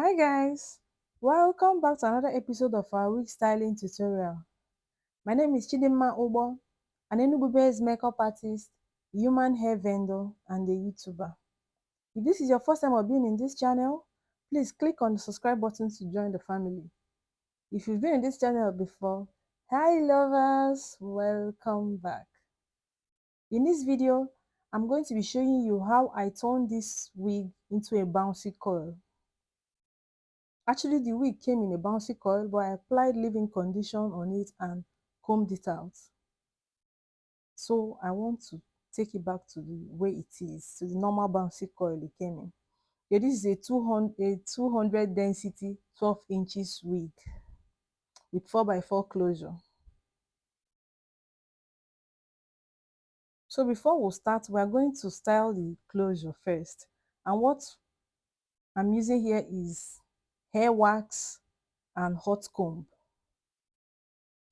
Hi guys, welcome back to another episode of our wig styling tutorial. My name is Chidinma Obo, an Enugu-based makeup artist, human hair vendor, and a YouTuber. If this is your first time of being in this channel, please click on the subscribe button to join the family. If you've been in this channel before, hi lovers, welcome back. In this video, I'm going to be showing you how I turn this wig into a bouncy coil. Actually, the wig came in a bouncy coil, but I applied leave-in condition on it and combed it out. So I want to take it back to the way it is, to the normal bouncy coil it came in. Yeah, this is a 200 density 12 inches wig with 4x4 closure. So before we start, we are going to style the closure first. And what I'm using here is hair wax and hot comb.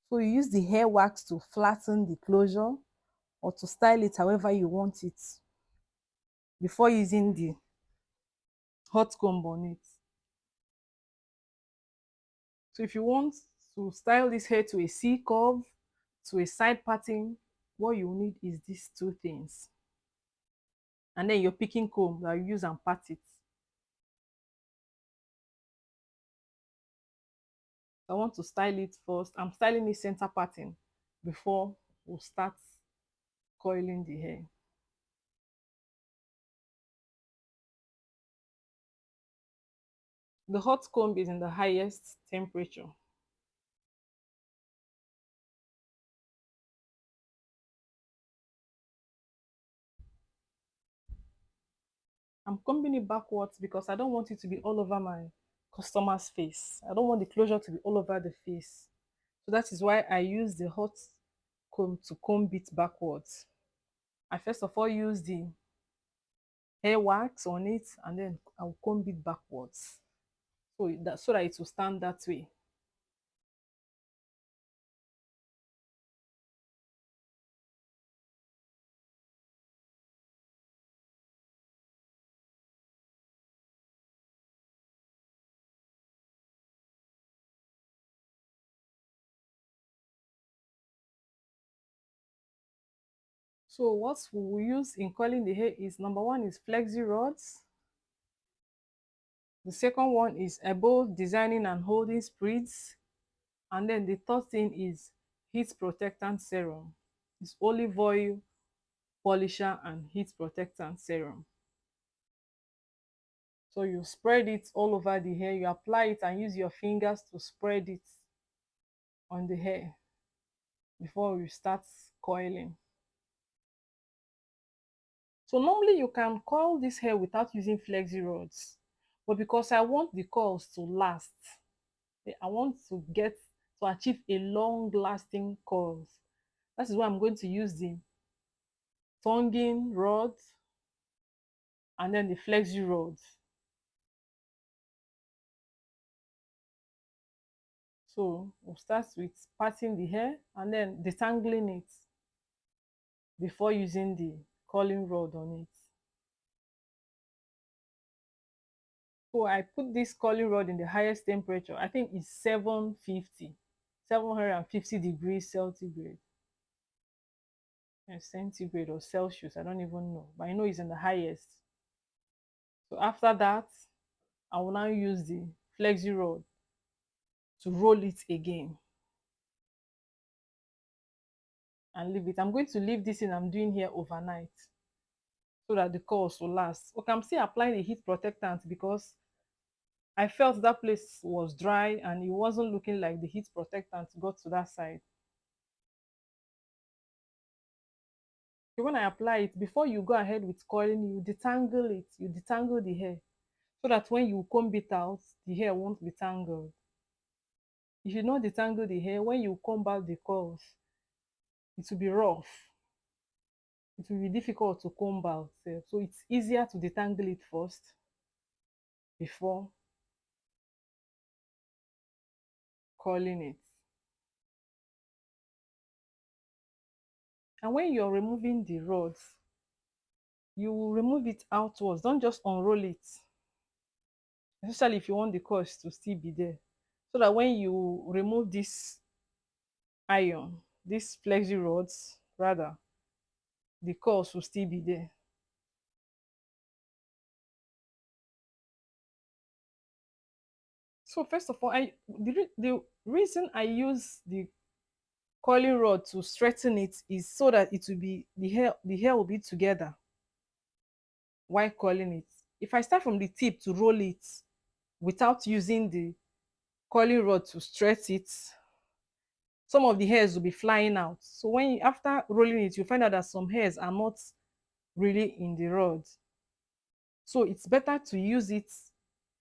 So you use the hair wax to flatten the closure or to style it however you want it before using the hot comb on it. So if you want to style this hair to a C curve, to a side parting, what you need is these two things. And then your picking comb that you use and part it. I want to style it first. I'm styling it center parting before we start coiling the hair. The hot comb is in the highest temperature. I'm combing it backwards because I don't want it to be all over my customer's face. I don't want the closure to be all over the face. So that is why I use the hot comb to comb it backwards. I first of all use the hair wax on it and then I'll comb it backwards. So that it will stand that way. So what we will use in coiling the hair is number one is flexi rods. The second one is above designing and holding sprigs. And then the third thing is heat protectant serum. It's olive oil, polisher, and heat protectant serum. So you spread it all over the hair, you apply it and use your fingers to spread it on the hair before you start coiling. So normally you can coil this hair without using flexi rods, but because I want the coils to last, I want to achieve a long lasting coils. That is why I'm going to use the tonging rod and then the flexi rods. So we'll start with parting the hair and then detangling it before using the curling rod on it. So I put this curling rod in the highest temperature. I think it's 750 degrees centigrade. Centigrade or Celsius, I don't even know, but I know it's in the highest. So after that, I will now use the flexi rod to roll it again and leave it. I'm going to leave this in I'm doing here overnight so that the coils will last. Okay, I'm still applying the heat protectant because I felt that place was dry and it wasn't looking like the heat protectant got to that side. So when I apply it, before you go ahead with coiling, you detangle it, you detangle the hair so that when you comb it out, the hair won't be tangled. If you don't detangle the hair, when you comb out the coils, it will be rough. It will be difficult to comb out. So it's easier to detangle it first before coiling it. And when you're removing the rods, you will remove it outwards. Don't just unroll it. especially if you want the coils to still be there, so that when you remove this iron, these flexi rods rather, the coils will still be there. So first of all, the reason I use the coiling rod to straighten it is so that it will be the hair will be together while coiling it. If I start from the tip to roll it without using the coiling rod to straight it, some of the hairs will be flying out. So when you, after rolling it, you find out that some hairs are not really in the rod. So it's better to use it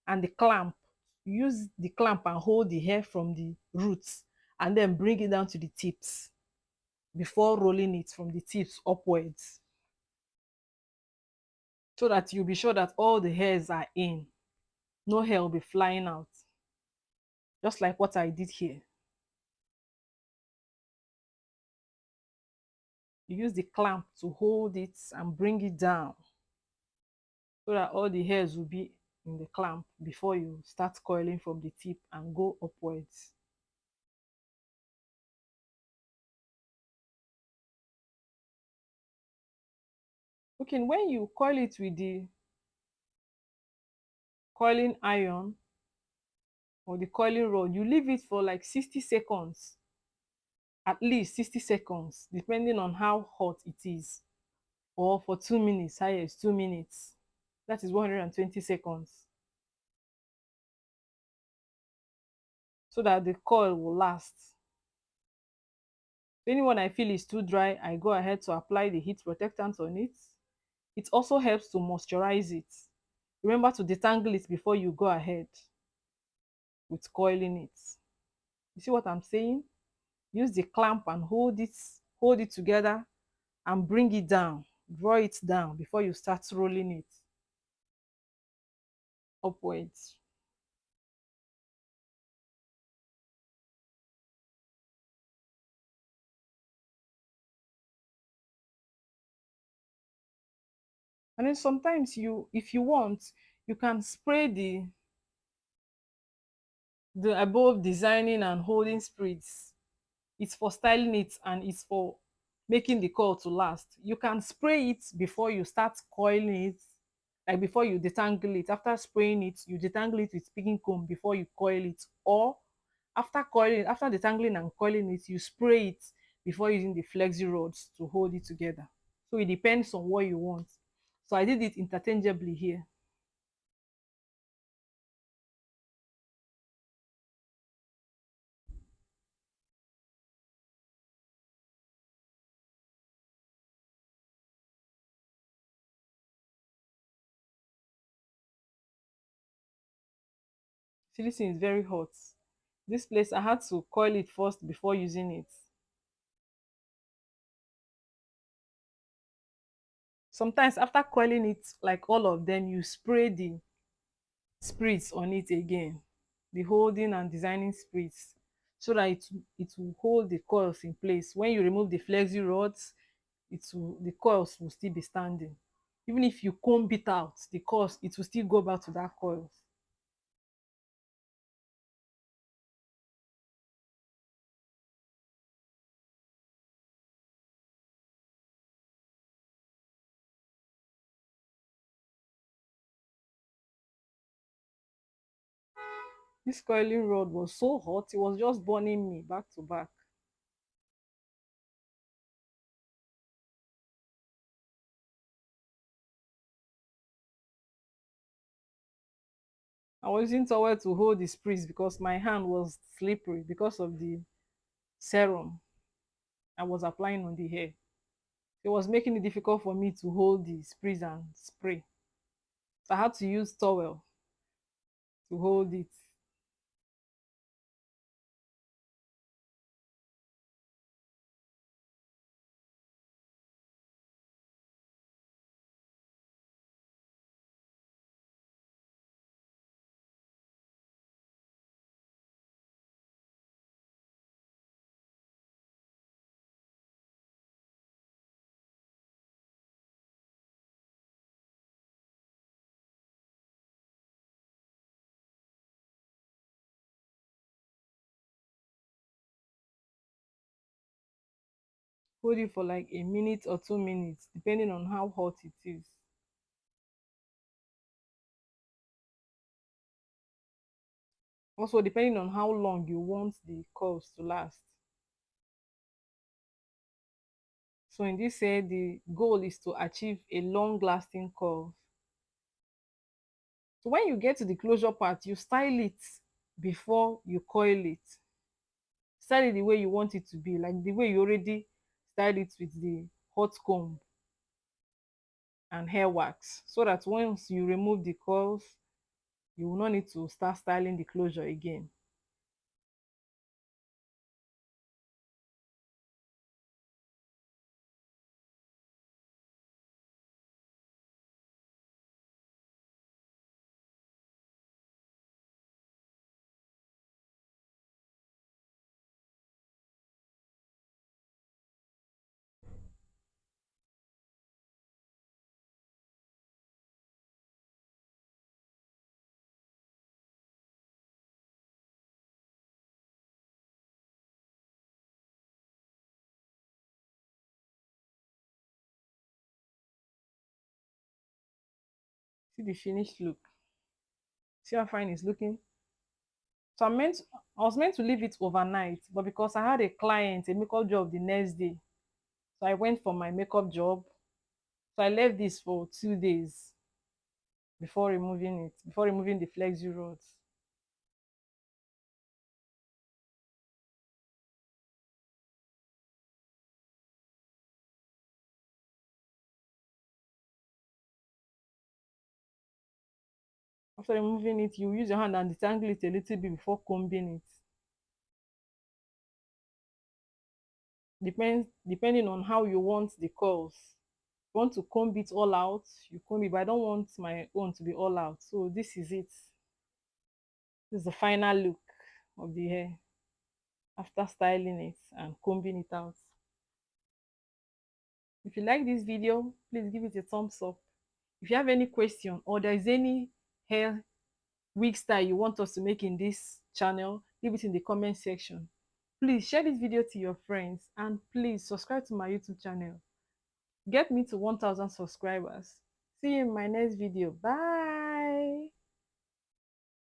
and the clamp. Use the clamp and hold the hair from the roots and then bring it down to the tips before rolling it from the tips upwards, so that you'll be sure that all the hairs are in. No hair will be flying out, just like what I did here. You use the clamp to hold it and bring it down so that all the hairs will be in the clamp before you start coiling from the tip and go upwards. Okay, when you coil it with the coiling iron or the coiling rod, you leave it for like 60 seconds, at least 60 seconds, depending on how hot it is, or for 2 minutes, highest 2 minutes. That is 120 seconds, so that the coil will last. Anyone I feel is too dry, I go ahead to apply the heat protectant on it. It also helps to moisturize it. Remember to detangle it before you go ahead with coiling it. You see what I'm saying? Use the clamp and hold it together and bring it down. Draw it down before you start rolling it upwards. And then sometimes if you want, you can spray the above designing and holding sprays. It's for styling it and it's for making the coil to last. You can spray it before you start coiling it, like before you detangle it. After spraying it, you detangle it with picking comb before you coil it, or after coiling, after detangling and coiling it, you spray it before using the flexi rods to hold it together. So it depends on what you want. So I did it interchangeably here. See, this thing is very hot. This place, I had to coil it first before using it. Sometimes after coiling it, like all of them, you spray the spritz on it again, the holding and designing spritz, so that it will hold the coils in place. When you remove the flexi rods, the coils will still be standing. Even if you comb it out, the coils, it will still go back to that coils. This coiling rod was so hot, it was just burning me back to back. I was using towel to hold the spritz because my hand was slippery because of the serum I was applying on the hair. It was making it difficult for me to hold the spritz and spray. So I had to use towel to hold it. Hold it for like a minute or 2 minutes, depending on how hot it is. Also, depending on how long you want the coils to last. So in this here, the goal is to achieve a long lasting coil. So when you get to the closure part, you style it before you coil it. Style it the way you want it to be, like the way you already style it with the hot comb and hair wax, so that once you remove the coils, you will not need to start styling the closure again. See the finished look. See how fine it's looking. So I was meant to leave it overnight, but because I had a client, a makeup job the next day, so I went for my makeup job. So I left this for 2 days before removing the flexi rods. After removing it, you use your hand and detangle it a little bit before combing it. Depending on how you want the curls. If you want to comb it all out, you comb it, but I don't want my own to be all out. So this is it. This is the final look of the hair after styling it and combing it out. If you like this video, please give it a thumbs up. If you have any question or there is any hair wig style you want us to make in this channel, leave it in the comment section. Please share this video to your friends and please subscribe to my YouTube channel. Get me to 1,000 subscribers. See you in my next video. Bye.